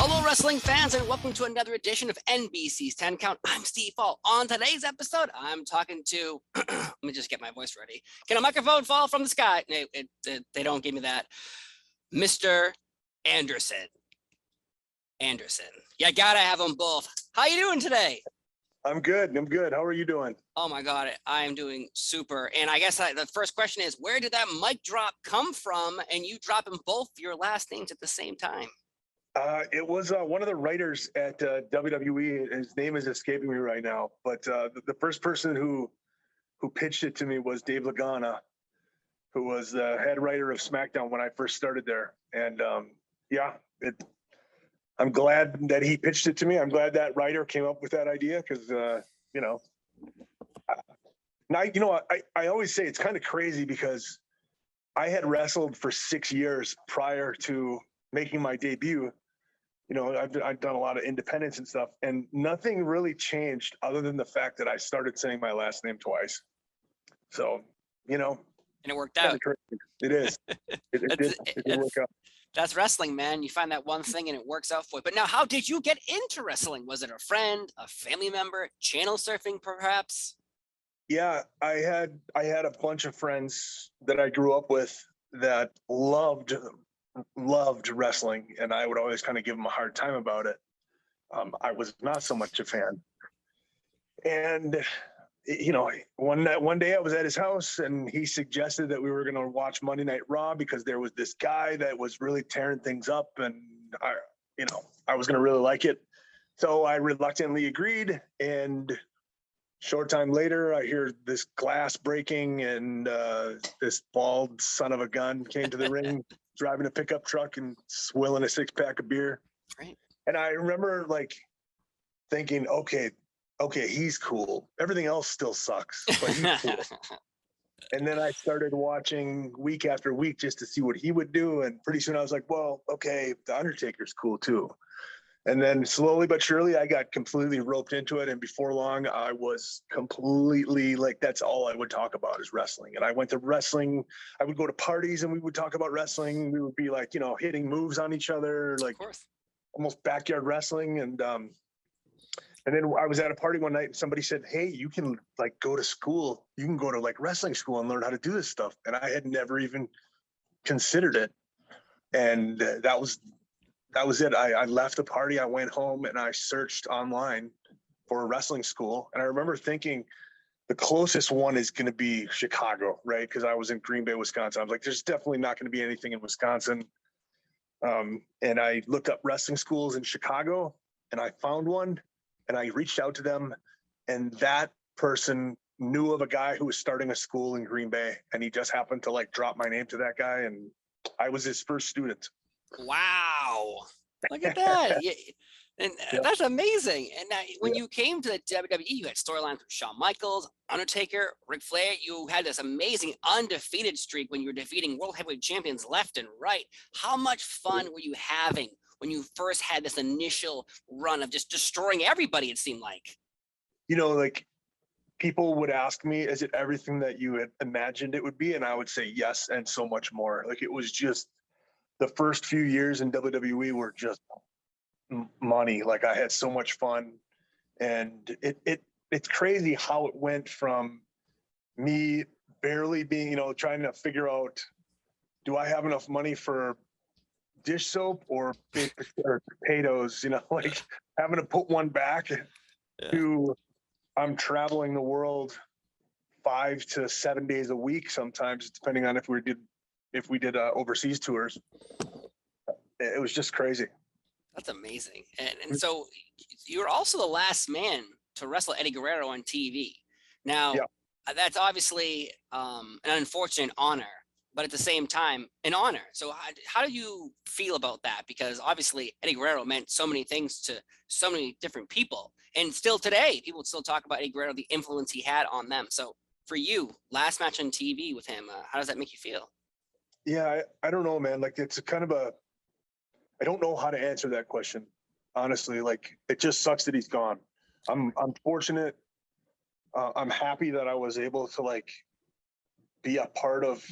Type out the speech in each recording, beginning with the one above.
Hello, wrestling fans, and welcome to another edition of NBC's 10 Count. I'm Steve Fall. On today's episode, I'm talking to, let me just get my voice ready. Can a microphone fall from the sky? No, they don't give me that. Mr. Anderson. You gotta have them both. How you doing today? I'm good. How are you doing? Oh my God, I am doing super. And I guess the first question is, where did that mic drop come from? And you dropping both your last names at the same time? It was one of the writers at WWE. His name is escaping me right now, but the first person who pitched it to me was Dave Lagana, who was the head writer of SmackDown when I first started there. And I'm glad that he pitched it to me. I'm glad that writer came up with that idea because I always say it's kind of crazy because I had wrestled for 6 years prior to making my debut. I've done a lot of independence and stuff, and nothing really changed other than the fact that I started saying my last name twice. So, and it worked out. It is. It did work out. That's wrestling, man. You find that one thing and it works out for you. But now, how did you get into wrestling? Was it a friend, a family member, channel surfing, perhaps? Yeah, I had a bunch of friends that I grew up with that loved wrestling, and I would always kind of give them a hard time about it. I was not so much a fan. And, one day I was at his house and he suggested that we were going to watch Monday Night Raw because there was this guy that was really tearing things up, and I was going to really like it. So I reluctantly agreed, and short time later, I hear this glass breaking, and this bald son of a gun came to the ring, driving a pickup truck and swilling a 6-pack of beer. Right. And I remember thinking, okay, he's cool. Everything else still sucks, but he's cool. And then I started watching week after week just to see what he would do. And pretty soon I was like, well, okay, The Undertaker's cool too. And then slowly but surely, I got completely roped into it. And before long, I was completely that's all I would talk about is wrestling. And I went to wrestling. I would go to parties and we would talk about wrestling. We would be hitting moves on each other, of course. Almost backyard wrestling. And then I was at a party one night and somebody said, hey, you can go to school. You can go to wrestling school and learn how to do this stuff. And I had never even considered it. And that was it. I left the party. I went home and I searched online for a wrestling school. And I remember thinking the closest one is going to be Chicago, right? Because I was in Green Bay, Wisconsin. I was like, there's definitely not going to be anything in Wisconsin. And I looked up wrestling schools in Chicago and I found one and I reached out to them. And that person knew of a guy who was starting a school in Green Bay. And he just happened to drop my name to that guy. And I was his first student. Wow. Look at that. And that's amazing. And now, when you came to the WWE, you had storylines with Shawn Michaels, Undertaker, Ric Flair. You had this amazing undefeated streak when you were defeating world heavyweight champions left and right. How much fun were you having when you first had this initial run of just destroying everybody, it seemed like? People would ask me, is it everything that you had imagined it would be? And I would say yes, and so much more. It was just the first few years in WWE were just money. I had so much fun, and it's crazy how it went from me barely being, trying to figure out, do I have enough money for dish soap or potatoes, having to put one back to I'm traveling the world 5 to 7 days a week, sometimes depending on if we did overseas tours. It was just crazy. That's amazing. And so you're also the last man to wrestle Eddie Guerrero on TV. Now, that's obviously an unfortunate honor, but at the same time, an honor. So how do you feel about that? Because obviously Eddie Guerrero meant so many things to so many different people. And still today, people still talk about Eddie Guerrero, the influence he had on them. So for you, last match on TV with him, how does that make you feel? Yeah, I don't know, man. It's kind of I don't know how to answer that question, honestly. It just sucks that he's gone. I'm fortunate. I'm happy that I was able to be a part of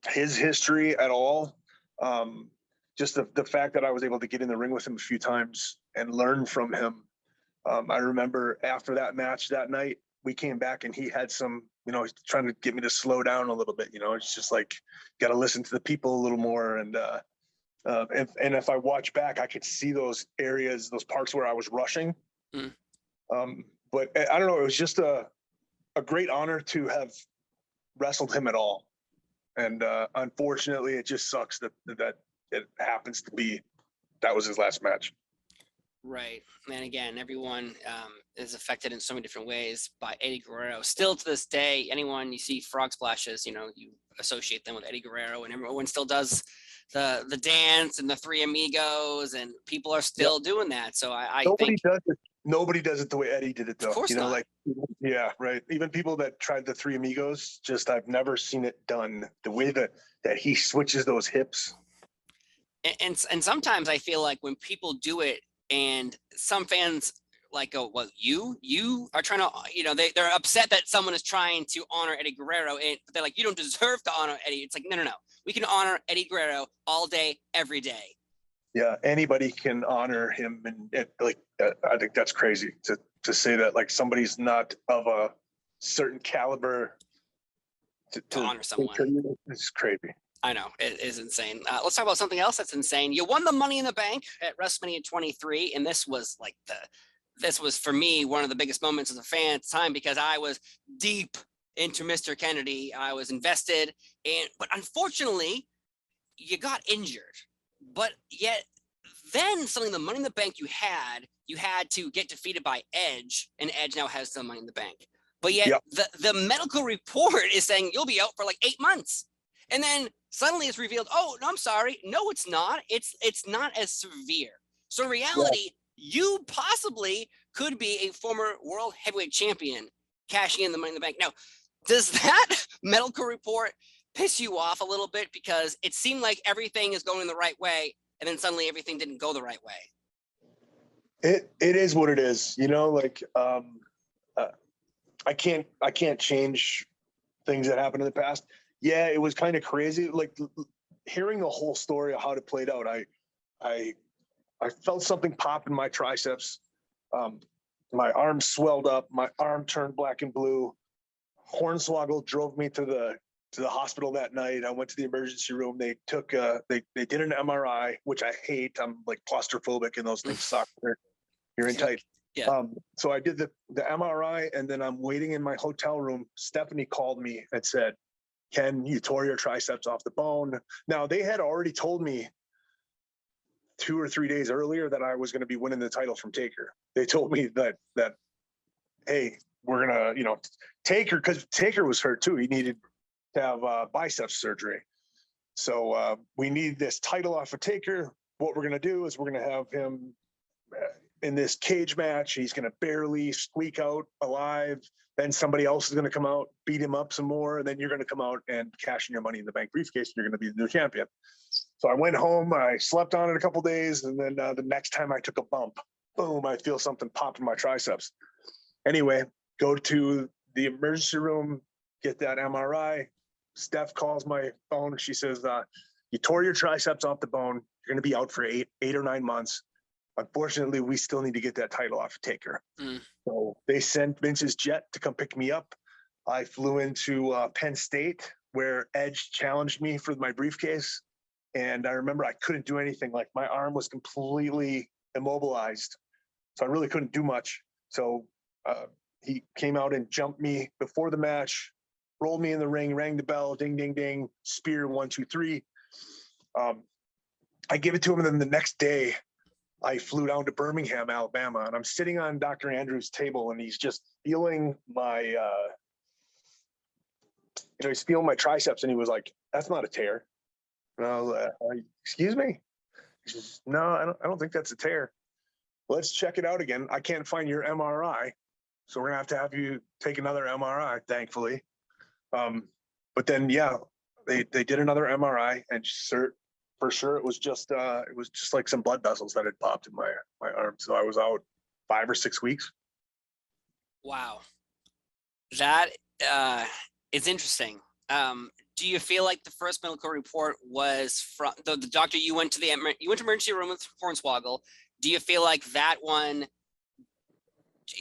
his history at all. just the fact that I was able to get in the ring with him a few times and learn from him. I remember after that match that night, we came back and he had some, he's trying to get me to slow down a little bit. It's just like, got to listen to the people a little more. And if I watch back, I could see those areas, those parts where I was rushing. Mm. But I don't know, it was just a great honor to have wrestled him at all. And unfortunately, it just sucks that it happens to be, that was his last match. Right. And again, everyone is affected in so many different ways by Eddie Guerrero. Still to this day, anyone you see frog splashes, you associate them with Eddie Guerrero, and everyone still does the dance and the Three Amigos, and people are still doing that. So I think nobody does it the way Eddie did it, though. Of course not. Yeah, right. Even people that tried the Three Amigos, I've never seen it done the way that he switches those hips. And sometimes I feel like when people do it, and some fans go, well, you are trying to, they're upset that someone is trying to honor Eddie Guerrero, and they're like, you don't deserve to honor Eddie. It's like, no. We can honor Eddie Guerrero all day, every day. Yeah, anybody can honor him, and I think that's crazy to say that somebody's not of a certain caliber to honor someone. It's crazy. I know, it is insane. Let's talk about something else that's insane. You won the Money in the Bank at WrestleMania 23, and this was this was for me one of the biggest moments as a fan at the time, because I was deep into Mr. Kennedy. I was invested, but unfortunately, you got injured. But yet, then suddenly the Money in the Bank you had to get defeated by Edge, and Edge now has the Money in the Bank. But yet, the medical report is saying you'll be out for 8 months. And then suddenly it's revealed, oh, no, I'm sorry. No, it's not. It's not as severe. So in reality, you possibly could be a former world heavyweight champion cashing in the Money in the Bank. Now, does that medical report piss you off a little bit? Because it seemed like everything is going the right way, and then suddenly everything didn't go the right way. It is what it is. I can't change things that happened in the past. Yeah, it was kind of crazy. Hearing the whole story of how it played out, I felt something pop in my triceps. My arm swelled up. My arm turned black and blue. Hornswoggle drove me to the hospital that night. I went to the emergency room. They took they did an MRI, which I hate. I'm claustrophobic, and those things suck. You're in tight. Yeah. So I did the MRI, and then I'm waiting in my hotel room. Stephanie called me and said, Ken, you tore your triceps off the bone. Now, they had already told me 2 or 3 days earlier that I was going to be winning the title from Taker. They told me that hey, we're going to, Taker, because Taker was hurt too. He needed to have biceps surgery. So we need this title off of Taker. What we're going to do is we're going to have him in this cage match. He's going to barely squeak out alive. Then somebody else is going to come out, beat him up some more, and then you're going to come out and cash in your Money in the Bank briefcase, and you're going to be the new champion. So I went home, I slept on it a couple of days, and then the next time I took a bump, boom, I feel something pop in my triceps. Anyway, go to the emergency room, get that MRI. Steph calls my phone. She says, you tore your triceps off the bone. You're going to be out for eight or 9 months. Unfortunately, we still need to get that title off of Taker. So they sent Vince's jet to come pick me up. I flew into Penn State, where Edge challenged me for my briefcase. And I remember I couldn't do anything. My arm was completely immobilized. So I really couldn't do much. So he came out and jumped me before the match, rolled me in the ring, rang the bell, ding, ding, ding, spear, 1, 2, 3. I gave it to him, and then the next day, I flew down to Birmingham, Alabama, and I'm sitting on Dr. Andrews' table, and he's just feeling my, he's feeling my triceps, and he was like, "That's not a tear." And I was like, "Excuse me?" He says, "No, I don't think that's a tear." Let's check it out again. I can't find your MRI, so we're gonna have you take another MRI. Thankfully, but then they did another MRI, and for sure, it was just like some blood vessels that had popped in my arm. So I was out 5 or 6 weeks. Wow, that is interesting. do you feel like the first medical report was from the doctor you went to emergency room with Hornswoggle? Do you feel like that one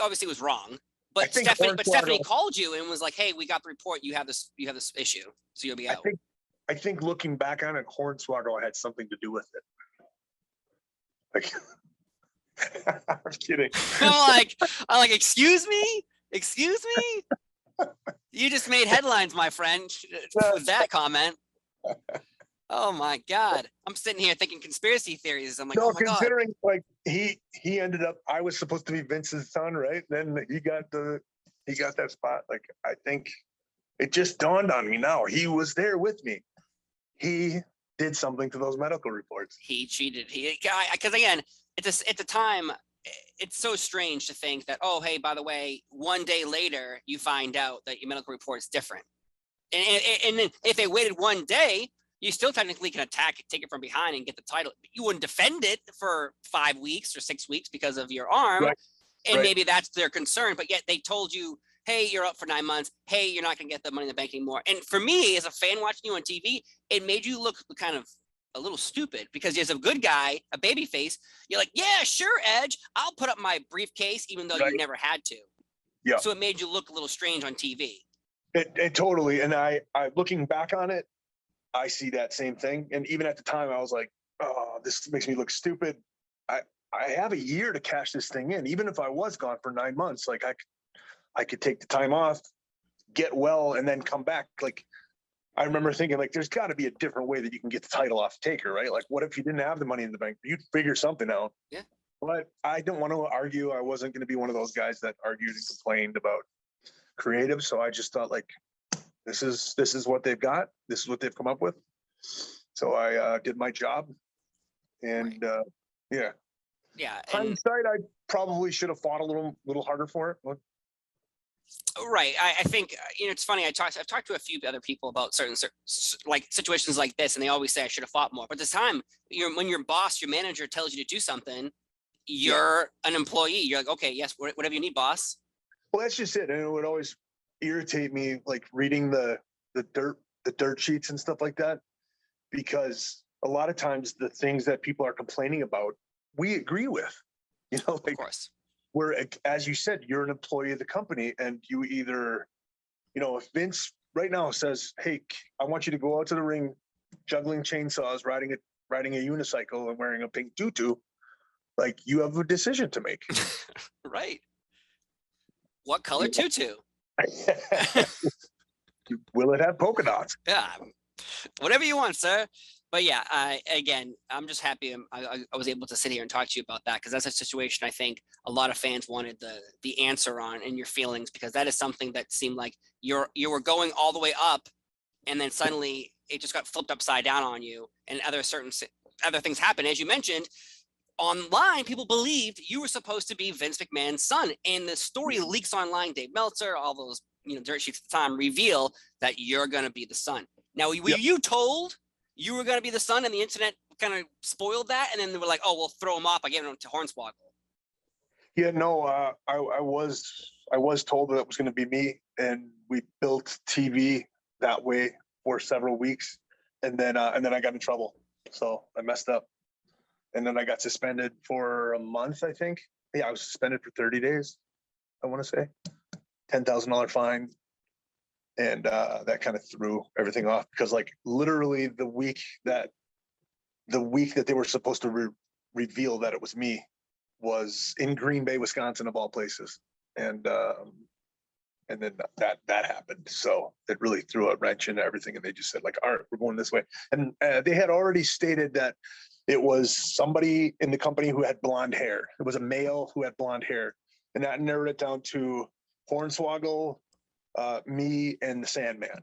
obviously was wrong? But Stephanie called you and was like, "Hey, we got the report. You have this issue, so you'll be out." I think looking back on it, Hornswoggle had something to do with it. Like, I'm kidding. I'm like, excuse me. You just made headlines, my friend, with that comment. Oh my God. I'm sitting here thinking conspiracy theories. I'm like, no, oh my considering God. like he ended up, I was supposed to be Vince's son, right? Then he got that spot. Like, I think it just dawned on me now. He was there with me. He did something to those medical reports. He cheated. Because again, at the time, it's so strange to think that, oh, hey, by the way, one day later, you find out that your medical report is different. And then if they waited one day, you still technically can attack it, take it from behind and get the title. You wouldn't defend it for 5 weeks or 6 weeks because of your arm. Right. And maybe that's their concern. But yet they told you, hey, you're up for 9 months. Hey, you're not going to get the Money in the Bank anymore. And for me, as a fan watching you on TV, it made you look kind of a little stupid because as a good guy, a baby face, you're like, yeah, sure, Edge, I'll put up my briefcase even though you never had to. Yeah. So it made you look a little strange on TV. It totally. And I looking back on it, I see that same thing. And even at the time, I was like, oh, this makes me look stupid. I have a year to cash this thing in. Even if I was gone for 9 months, like I could take the time off, get well, and then come back. Like, I remember thinking, like, there's got to be a different way that you can get the title off Taker, right? Like, what if you didn't have the Money in the Bank? You'd figure something out. Yeah. But I didn't want to argue. I wasn't going to be one of those guys that argued and complained about creative. So I just thought, like, this is what they've got. This is what they've come up with. So I did my job, and yeah. Yeah. Hindsight, I probably should have fought a little harder for it. But... Right. I think, it's funny. I've talked to a few other people about certain like situations like this, and they always say I should have fought more. But this time, when your boss, your manager tells you to do something, you're an employee. You're like, okay, yes, whatever you need, boss. Well, that's just it. And it would always irritate me, like reading the dirt sheets and stuff like that, because a lot of times the things that people are complaining about, we agree with, like, of course, where, as you said, you're an employee of the company, and you either, if Vince right now says, hey, I want you to go out to the ring, juggling chainsaws, riding a unicycle and wearing a pink tutu, like, you have a decision to make. Right. What color tutu? Will it have polka dots? Yeah, whatever you want, sir. But yeah, I'm just happy I was able to sit here and talk to you about that, because that's a situation I think a lot of fans wanted the answer on, and your feelings, because that is something that seemed like you were going all the way up, and then suddenly it just got flipped upside down on you, and other things happened. As you mentioned, online, people believed you were supposed to be Vince McMahon's son, and the story leaks online. Dave Meltzer, all those dirt sheets at the time reveal that you're going to be the son. Now, were you told you were going to be the son, and the internet kind of spoiled that, and then they were like, oh, we'll throw him off by giving him to Hornswoggle? Yeah, no, I was told that it was going to be me, and we built TV that way for several weeks, and then I got in trouble, so I messed up, and then I got suspended for a month, I think. Yeah, I was suspended for 30 days. I want to say $10,000 fine. And that kind of threw everything off, because, like, literally the week that they were supposed to reveal that it was me was in Green Bay, Wisconsin, of all places. And then that happened. So it really threw a wrench into everything. And they just said, like, all right, we're going this way. And they had already stated that it was somebody in the company who had blonde hair. It was a male who had blonde hair. And that narrowed it down to Hornswoggle, me, and the Sandman.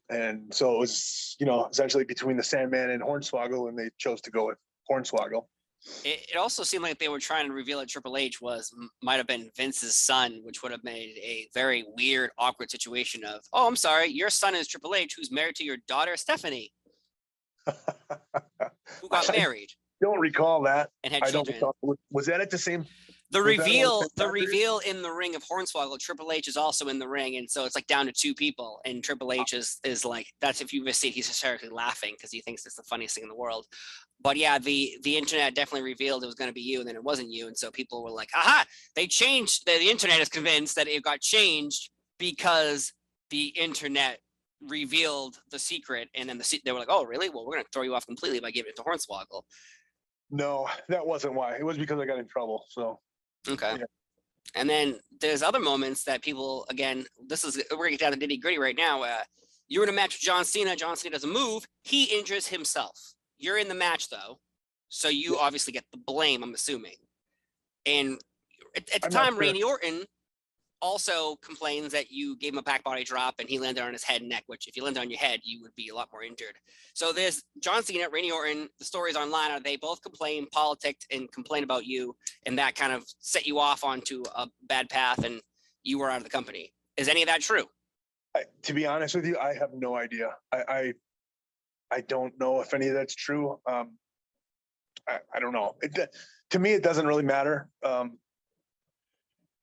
And so it was, essentially between the Sandman and Hornswoggle, and they chose to go with Hornswoggle. It also seemed like they were trying to reveal that Triple H might have been Vince's son, which would have made a very weird, awkward situation of, oh, I'm sorry, your son is Triple H, who's married to your daughter, Stephanie, who got married. Don't recall that. And had children. Was that at the same The Was that all reveal in the ring of Hornswoggle, Triple H is also in the ring, and so it's like down to 2 people, and Triple H is like, that's, if you miss it, he's hysterically laughing because he thinks it's the funniest thing in the world. But yeah, the internet definitely revealed it was going to be you, and then it wasn't you, and so people were like, aha, they changed. The internet is convinced that it got changed because the internet revealed the secret, and then they were like, oh really? Well, we're going to throw you off completely by giving it to Hornswoggle. No, that wasn't why. It was because I got in trouble. So okay. Yeah. And then there's other moments that people, again, we're gonna get down to nitty gritty right now. You're in a match with John Cena. John Cena doesn't move. He injures himself. You're in the match though, so you obviously get the blame, I'm assuming. And at the time, Randy Orton also complains that you gave him a back body drop and he landed on his head and neck, which if you landed on your head, you would be a lot more injured. So there's John Cena, Randy Orton, the stories online are they both complain, politicked, and complain about you, and that kind of set you off onto a bad path and you were out of the company. Is any of that true? To be honest with you, I have no idea. I don't know if any of that's true. I don't know. To me, it doesn't really matter.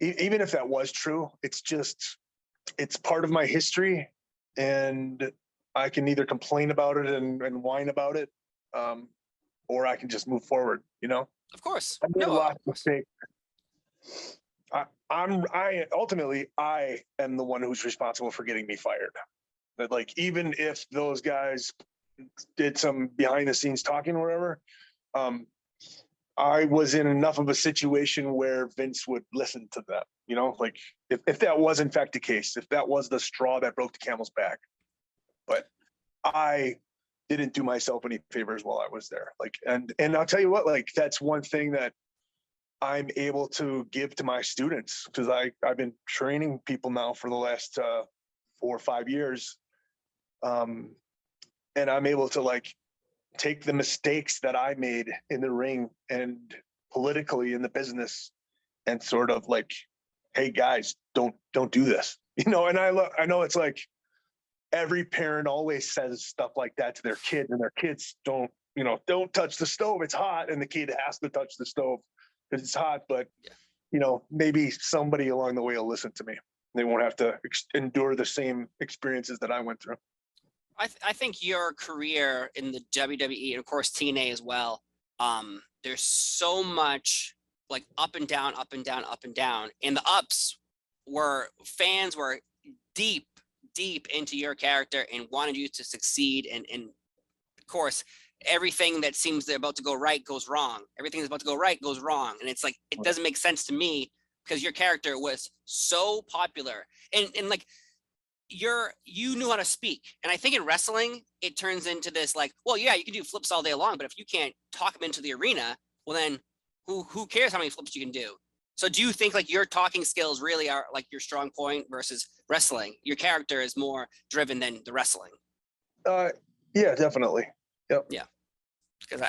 Even if that was true, it's part of my history, and I can either complain about it and whine about it, or I can just move forward. Of course. I made a lot of mistakes. Ultimately, I am the one who's responsible for getting me fired. But like, even if those guys did some behind the scenes talking or whatever, I was in enough of a situation where Vince would listen to that, like if that was in fact the case, if that was the straw that broke the camel's back. But I didn't do myself any favors while I was there. Like, and I'll tell you what, like, that's one thing that I'm able to give to my students, because I've been training people now for the last 4 or 5 years. And I'm able to like take the mistakes that I made in the ring and politically in the business and sort of like, hey guys, don't do this, and I know it's like every parent always says stuff like that to their kids, and their kids don't touch the stove, it's hot, and the kid has to touch the stove because it's hot. But maybe somebody along the way will listen to me. They won't have to endure the same experiences that I went through. I think your career in the WWE, and of course TNA as well, there's so much like up and down, up and down, up and down. And the ups were fans were deep into your character and wanted you to succeed. And of course, everything that seems they're about to go right goes wrong. Everything that's about to go right goes wrong. And it's like, it doesn't make sense to me because your character was so popular. And like, you knew how to speak. And I think in wrestling, it turns into this like, well, yeah, you can do flips all day long, but if you can't talk them into the arena, well then who cares how many flips you can do? So do you think like your talking skills really are like your strong point versus wrestling? Your character is more driven than the wrestling. Yeah, definitely. Yep. Yeah. Because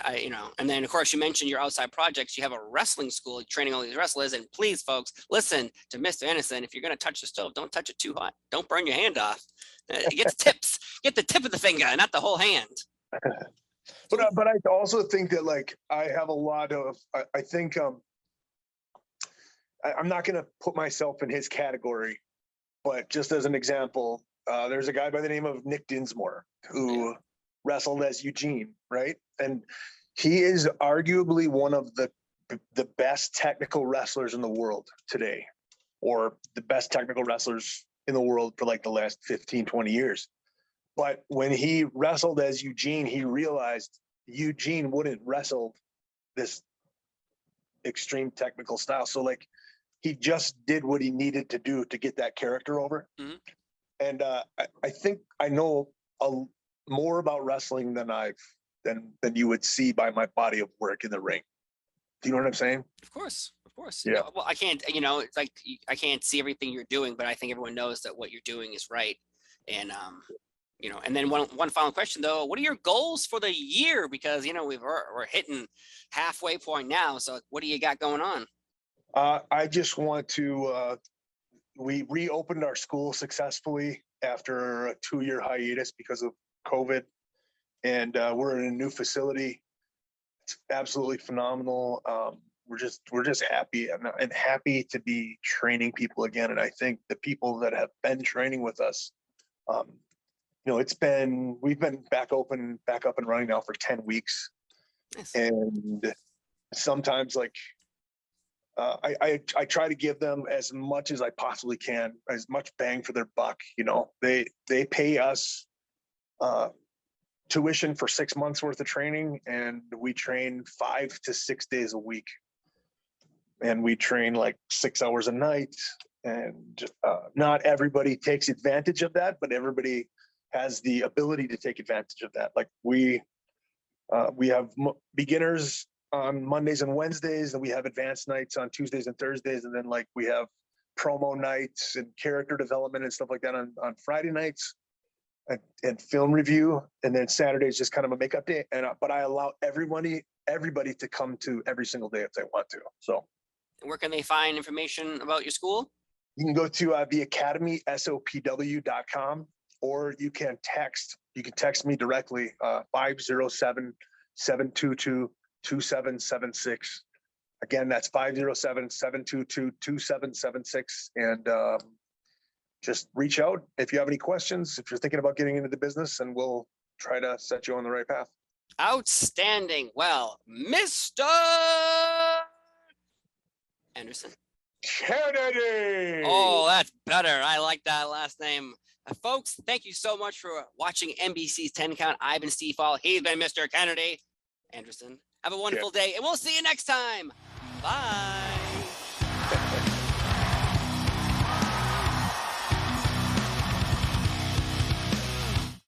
and then of course you mentioned your outside projects. You have a wrestling school training all these wrestlers. And please, folks, listen to Mr. Innocent. If you're going to touch the stove, don't touch it too hot. Don't burn your hand off. Get the tips. Get the tip of the finger, not the whole hand. But I also think that like I have a lot of. I think I'm not going to put myself in his category, but just as an example, there's a guy by the name of Nick Dinsmore who wrestled as Eugene, right? And he is arguably one of the best technical wrestlers in the world today, or the best technical wrestlers in the world for like the last 15, 20 years. But when he wrestled as Eugene, he realized Eugene wouldn't wrestle this extreme technical style. So like he just did what he needed to do to get that character over. Mm-hmm. And I think I know more about wrestling than than you would see by my body of work in the ring. Do you know what I'm saying? Of course. Yeah. Well, I can't, it's like I can't see everything you're doing, but I think everyone knows that what you're doing is right. And and then one final question though, what are your goals for the year? Because we're hitting halfway point now. So what do you got going on? I just want to. We reopened our school successfully after a 2-year hiatus because of COVID, and we're in a new facility. It's absolutely phenomenal. we're just happy and happy to be training people again. And I think the people that have been training with us, we've been back up and running now for 10 weeks. Nice. And sometimes I try to give them as much as I possibly can, as much bang for their buck. They pay us tuition for 6 months worth of training, and we train 5 to 6 days a week, and we train like 6 hours a night. And not everybody takes advantage of that, but everybody has the ability to take advantage of that. Like we have beginners on Mondays and Wednesdays, and we have advanced nights on Tuesdays and Thursdays, and then like we have promo nights and character development and stuff like that on Friday nights, and film review, and then Saturday is just kind of a makeup day. But I allow everybody to come to every single day if they want to. So, where can they find information about your school? You can go to the academy, SOPW.com, or you can text me directly, 507-722-2776. Again, that's 507-722-2776. And just reach out if you have any questions, if you're thinking about getting into the business, and we'll try to set you on the right path. Outstanding. Well, Mr. Anderson. Kennedy. Oh, that's better. I like that last name. Folks, thank you so much for watching NBC's 10 Count. I've been Steve Hall. He's been Mr. Kennedy. Anderson. Have a wonderful day, and we'll see you next time. Bye.